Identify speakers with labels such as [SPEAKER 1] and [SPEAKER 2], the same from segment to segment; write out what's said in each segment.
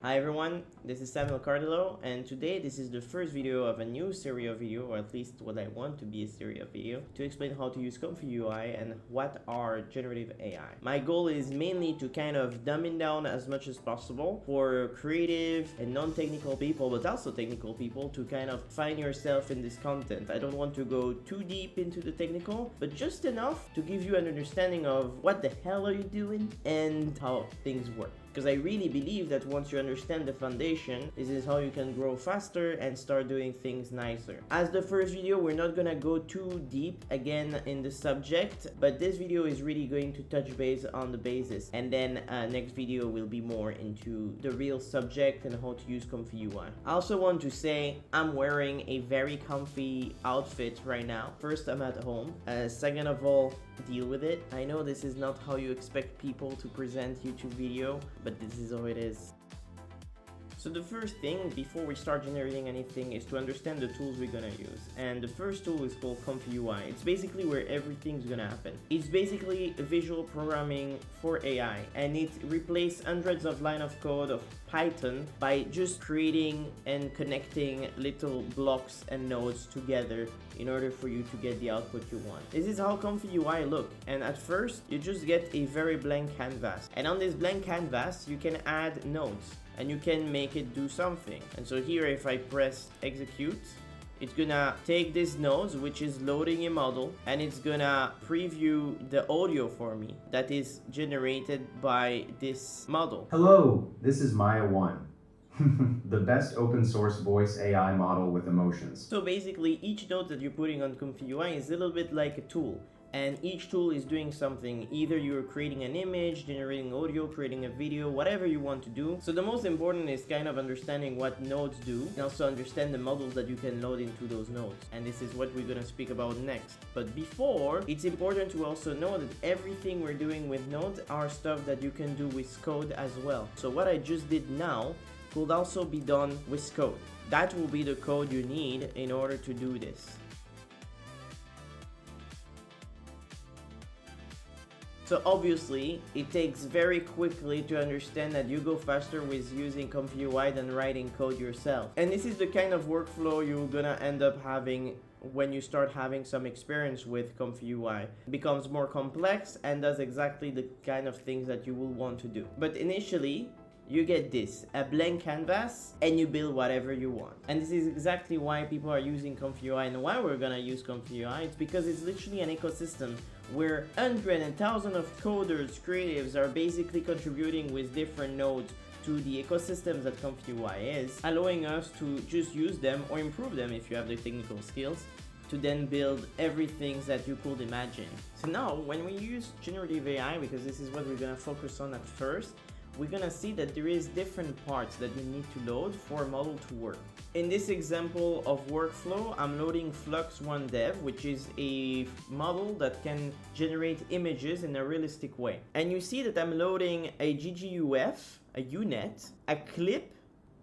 [SPEAKER 1] Hi everyone, this is Samuel Cardillo, and today this is the first video of a new series of video, or at least what I want to be a series of video, to explain how to use ComfyUI and what are generative AI. My goal is mainly to kind of dumb it down as much as possible for creative and non-technical people, but also technical people, to kind of find yourself in this content. I don't want to go too deep into the technical, but just enough to give you an understanding of what the hell are you doing and how things work. Because I really believe that once you understand the foundation, this is how you can grow faster and start doing things nicer. As the first video, we're not gonna go too deep again in the subject, but this video is really going to touch base on the basis. And then next video will be more into the real subject and how to use ComfyUI. I also want to say I'm wearing a very comfy outfit right now. First, I'm at home. Second of all, deal with it. I know this is not how you expect people to present YouTube video, but this is how it is. So the first thing before we start generating anything is to understand the tools we're gonna use. And the first tool is called ComfyUI. It's basically where everything's gonna happen. It's basically visual programming for AI, and it replaces hundreds of lines of code of Python by just creating and connecting little blocks and nodes together in order for you to get the output you want. This is how ComfyUI look, and at first you just get a very blank canvas, and on this blank canvas you can add nodes and you can make it do something. And so here, if I press execute, it's gonna take this node, which is loading a model, and it's gonna preview the audio for me that is generated by this model.
[SPEAKER 2] Hello, this is Maya 1, the best open source voice AI model with emotions.
[SPEAKER 1] So basically, each node that you're putting on ComfyUI is a little bit like a tool. And each tool is doing something. Either you're creating an image, generating audio, creating a video, whatever you want to do. So the most important is kind of understanding what nodes do, and also understand the models that you can load into those nodes. And this is what we're gonna speak about next. But before, it's important to also know that everything we're doing with nodes are stuff that you can do with code as well. So what I just did now could also be done with code. That will be the code you need in order to do this. So obviously, it takes very quickly to understand that you go faster with using ComfyUI than writing code yourself. And this is the kind of workflow you're gonna end up having when you start having some experience with ComfyUI. It becomes more complex and does exactly the kind of things that you will want to do. But initially, you get this, a blank canvas, and you build whatever you want. And this is exactly why people are using ComfyUI and why we're gonna use ComfyUI. It's because it's literally an ecosystem where hundreds and thousands of coders, creatives are basically contributing with different nodes to the ecosystem that ComfyUI is, allowing us to just use them or improve them if you have the technical skills to then build everything that you could imagine. So now, when we use generative AI, because this is what we're gonna focus on at first, we're gonna see that there is different parts that you need to load for a model to work. In this example of workflow, I'm loading Flux 1 Dev, which is a model that can generate images in a realistic way. And you see that I'm loading a GGUF, a UNet, a clip,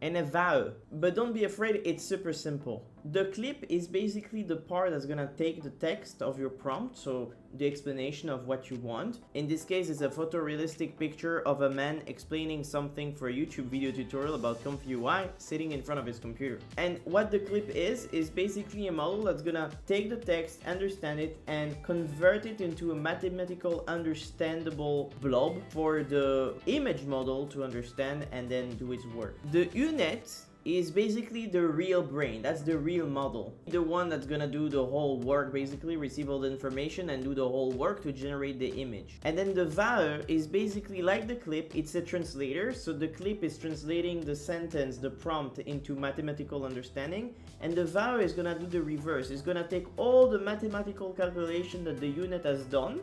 [SPEAKER 1] and a VAE. But don't be afraid, it's super simple. The clip is basically the part that's gonna take the text of your prompt, so the explanation of what you want. In this case, it's a photorealistic picture of a man explaining something for a YouTube video tutorial about ComfyUI sitting in front of his computer. And what the clip is basically a model that's gonna take the text, understand it, and convert it into a mathematical understandable blob for the image model to understand and then do its work. The UNet is basically the real brain. That's the real model. The one that's gonna do the whole work, basically receive all the information and do the whole work to generate the image. And then the VAE is basically like the clip, it's a translator. So the clip is translating the sentence, the prompt into mathematical understanding. And the VAE is gonna do the reverse. It's gonna take all the mathematical calculation that the UNet has done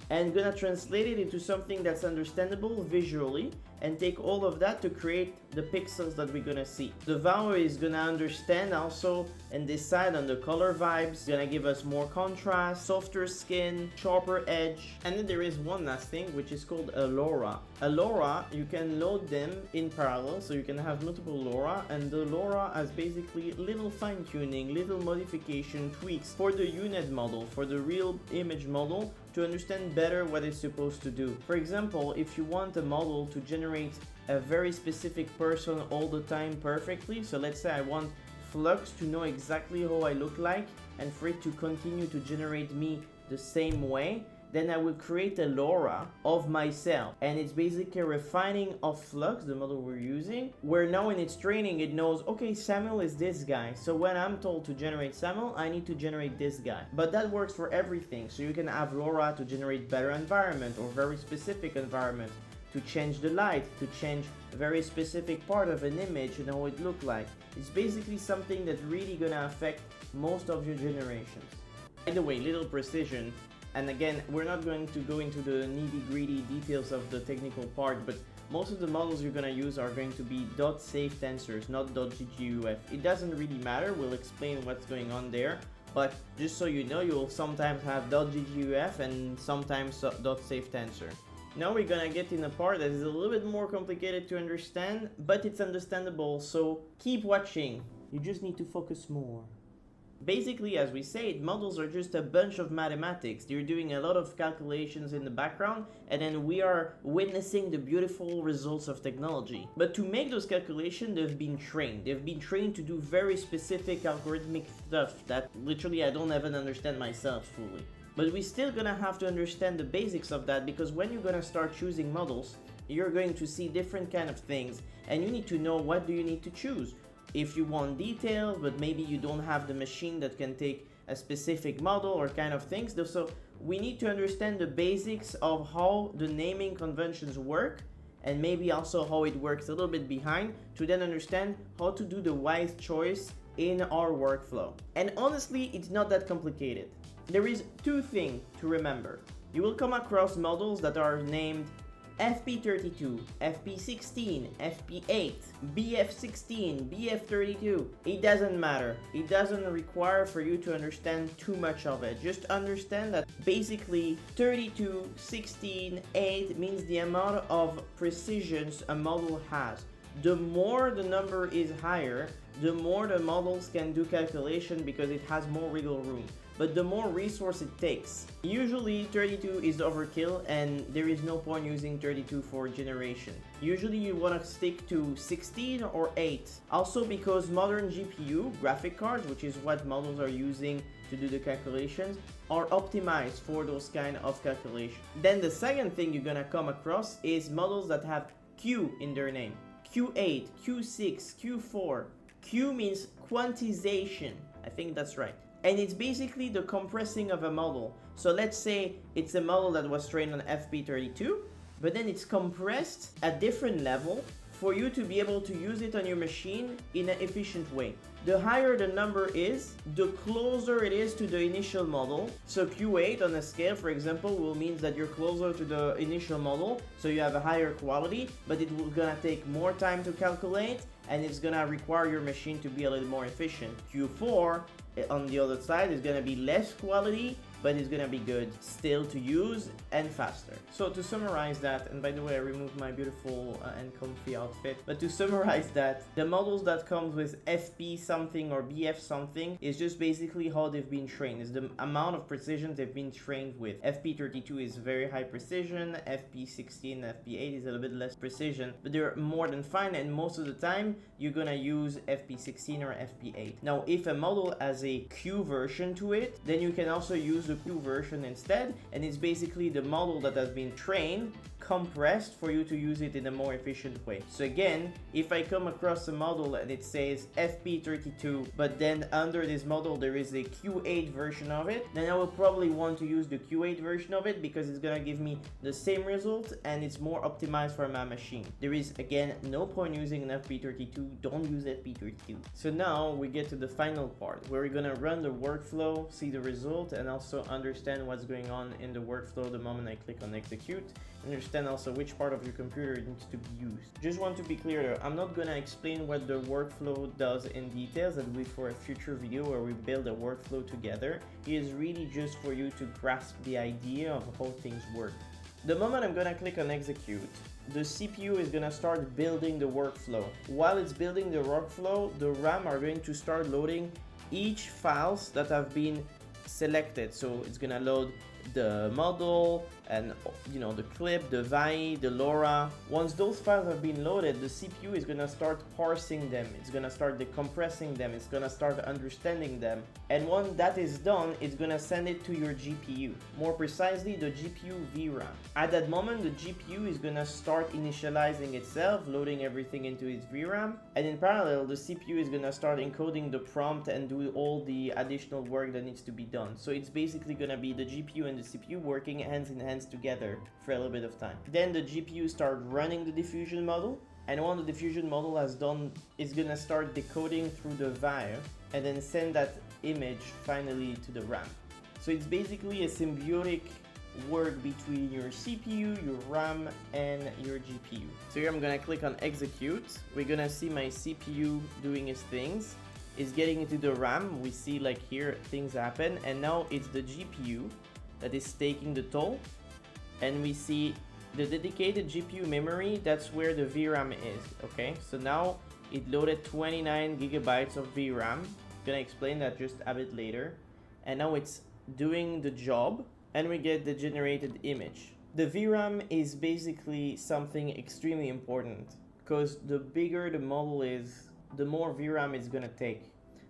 [SPEAKER 1] and gonna translate it into something that's understandable visually and take all of that to create the pixels that we're gonna see. The VAE is gonna understand also and decide on the color vibes, gonna give us more contrast, softer skin, sharper edge. And then there is one last thing, which is called a LoRa. A LoRa, you can load them in parallel, so you can have multiple LoRa, and the LoRa has basically little fine-tuning, little modification, tweaks for the UNet model, for the real image model, to understand better what it's supposed to do. For example, if you want a model to generate a very specific person all the time perfectly. So let's say I want Flux to know exactly how I look like and for it to continue to generate me the same way, then I will create a LoRa of myself. And it's basically a refining of Flux, the model we're using, where now in its training it knows, okay, Samuel is this guy. So when I'm told to generate Samuel, I need to generate this guy. But that works for everything. So you can have LoRa to generate better environment or very specific environment, to change the light, to change a very specific part of an image and how it look like. It's basically something that's really gonna affect most of your generations. By the way, little precision, and again, we're not going to go into the nitty-gritty details of the technical part, but most of the models you're gonna use are going to be .safe tensors, not .gguf. It doesn't really matter, we'll explain what's going on there, but just so you know, you'll sometimes have .gguf and sometimes .safe tensor. Now we're gonna get in a part that is a little bit more complicated to understand, but it's understandable, so keep watching. You just need to focus more. Basically, as we said, models are just a bunch of mathematics. They're doing a lot of calculations in the background, and then we are witnessing the beautiful results of technology. But to make those calculations, they've been trained. They've been trained to do very specific algorithmic stuff that literally I don't even understand myself fully. But we're still gonna have to understand the basics of that, because when you're gonna start choosing models, you're going to see different kind of things, and you need to know what do you need to choose. If you want details, but maybe you don't have the machine that can take a specific model or kind of things. So we need to understand the basics of how the naming conventions work, and maybe also how it works a little bit behind, to then understand how to do the wise choice in our workflow. And honestly, it's not that complicated. There is two things to remember. You will come across models that are named FP32, FP16, FP8, BF16, BF32. It doesn't matter. It doesn't require for you to understand too much of it. Just understand that basically 32, 16, 8 means the amount of precisions a model has. The more the number is higher, the more the models can do calculation because it has more wiggle room, but the more resource it takes. Usually 32 is overkill and there is no point using 32 for generation. Usually you want to stick to 16 or 8. Also because modern GPU, graphic cards, which is what models are using to do the calculations, are optimized for those kind of calculations. Then the second thing you're gonna come across is models that have Q in their name. Q8, Q6, Q4. Q means quantization. I think that's right. And it's basically the compressing of a model. So let's say it's a model that was trained on FP32, but then it's compressed at different level for you to be able to use it on your machine in an efficient way. The higher the number is, the closer it is to the initial model. So Q8 on a scale, for example, will mean that you're closer to the initial model, so you have a higher quality, but it will gonna take more time to calculate, and it's gonna require your machine to be a little more efficient. Q4, on the other side, is gonna be less quality, but it's gonna be good still to use and faster. So to summarize that, and by the way, I removed my beautiful and comfy outfit, but to summarize that, the models that comes with FP something or BF something is just basically how they've been trained. It's the amount of precision they've been trained with. FP32 is very high precision, FP16, FP8 is a little bit less precision, but they're more than fine, and most of the time you're gonna use FP16 or FP8. Now, if a model has a Q version to it, then you can also use the Q version instead, and it's basically the model that has been trained, compressed for you to use it in a more efficient way. So again, if I come across a model and it says FP32, but then under this model there is a Q8 version of it, then I will probably want to use the Q8 version of it because it's gonna give me the same result and it's more optimized for my machine. There is again no point using an FP32, don't use FP32. So now we get to the final part where we're gonna run the workflow, see the result, and also understand what's going on in the workflow the moment I click on execute. Understand also which part of your computer needs to be used. Just want to be clear though, I'm not gonna explain what the workflow does in details. That will be for a future video where we build a workflow together. It is really just for you to grasp the idea of how things work. The moment I'm gonna click on execute, the CPU is gonna start building the workflow. While it's building the workflow, the RAM are going to start loading each files that have been selected. So it's gonna load the model, and you know, the clip, the VAI, the LoRa. Once those files have been loaded, the CPU is gonna start parsing them, it's gonna start decompressing them, it's gonna start understanding them, and when that is done, it's gonna send it to your GPU, more precisely the GPU VRAM. At that moment, the GPU is gonna start initializing itself, loading everything into its VRAM, and in parallel, the CPU is gonna start encoding the prompt and do all the additional work that needs to be done. So it's basically gonna be the GPU and the CPU working hands in hands together for a little bit of time. Then the GPU start running the diffusion model, and when the diffusion model has done, it's gonna start decoding through the VAI and then send that image finally to the RAM. So it's basically a symbiotic work between your CPU, your RAM, and your GPU. So here I'm gonna click on execute. We're gonna see my CPU doing its things. It's getting into the RAM. We see like here things happen, and now it's the GPU that is taking the toll, and we see the dedicated GPU memory. That's where the VRAM is. Okay, so now it loaded 29 gigabytes of VRAM. Gonna explain that just a bit later. And now it's doing the job, and we get the generated image. The VRAM is basically something extremely important, because the bigger the model is, the more VRAM it's gonna take.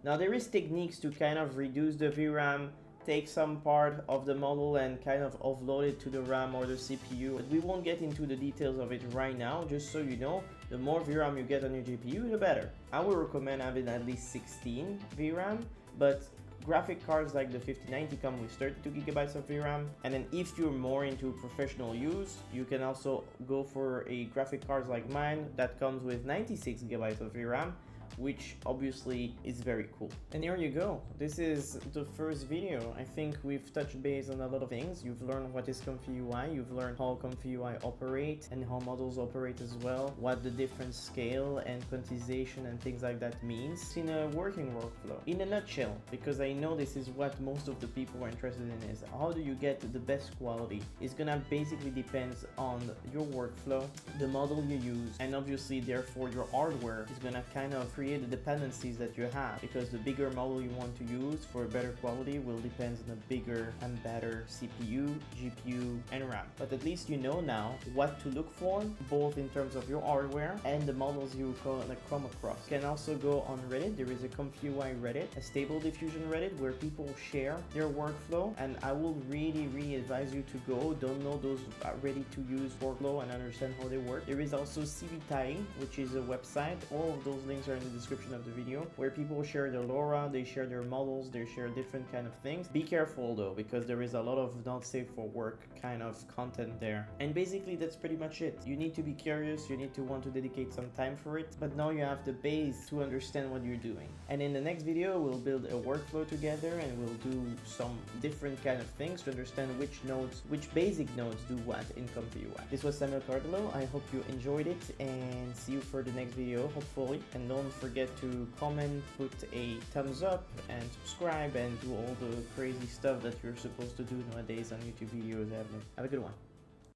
[SPEAKER 1] Now there is techniques to kind of reduce the VRAM, take some part of the model and kind of offload it to the RAM or the CPU. But we won't get into the details of it right now. Just so you know, the more VRAM you get on your GPU, the better. I would recommend having at least 16 VRAM, but graphic cards like the 5090 come with 32 gigabytes of VRAM, and then if you're more into professional use, you can also go for a graphic card like mine that comes with 96 gigabytes of VRAM, which obviously is very cool. And here you go. This is the first video. I think we've touched base on a lot of things. You've learned what is ComfyUI, you've learned how ComfyUI operate and how models operate as well, what the different scale and quantization and things like that means in a working workflow. In a nutshell, because I know this is what most of the people are interested in, is how do you get the best quality? It's gonna basically depends on your workflow, the model you use, and obviously therefore your hardware is gonna kind of create the dependencies that you have, because the bigger model you want to use for better quality will depend on a bigger and better CPU, GPU, and RAM. But at least you know now what to look for, both in terms of your hardware and the models you come across. You can also go on Reddit. There is a ComfyUI Reddit, a stable diffusion Reddit, where people share their workflow, and I will really advise you to go download those ready to use workflow and understand how they work. There is also CVTI, which is a website. All of those links are in the description of the video, where people share their LoRa, they share their models, they share different kind of things. Be careful though, because there is a lot of not safe for work kind of content there. And basically that's pretty much it. You need to be curious, you need to want to dedicate some time for it, but now you have the base to understand what you're doing. And in the next video, we'll build a workflow together, and we'll do some different kind of things to understand which nodes, which basic nodes do what in ComfyUI. This was Samuel Cardillo. I hope you enjoyed it, and see you for the next video, hopefully. And don't forget to comment, put a thumbs up, and subscribe, and do all the crazy stuff that you're supposed to do nowadays on YouTube videos. Have a good one.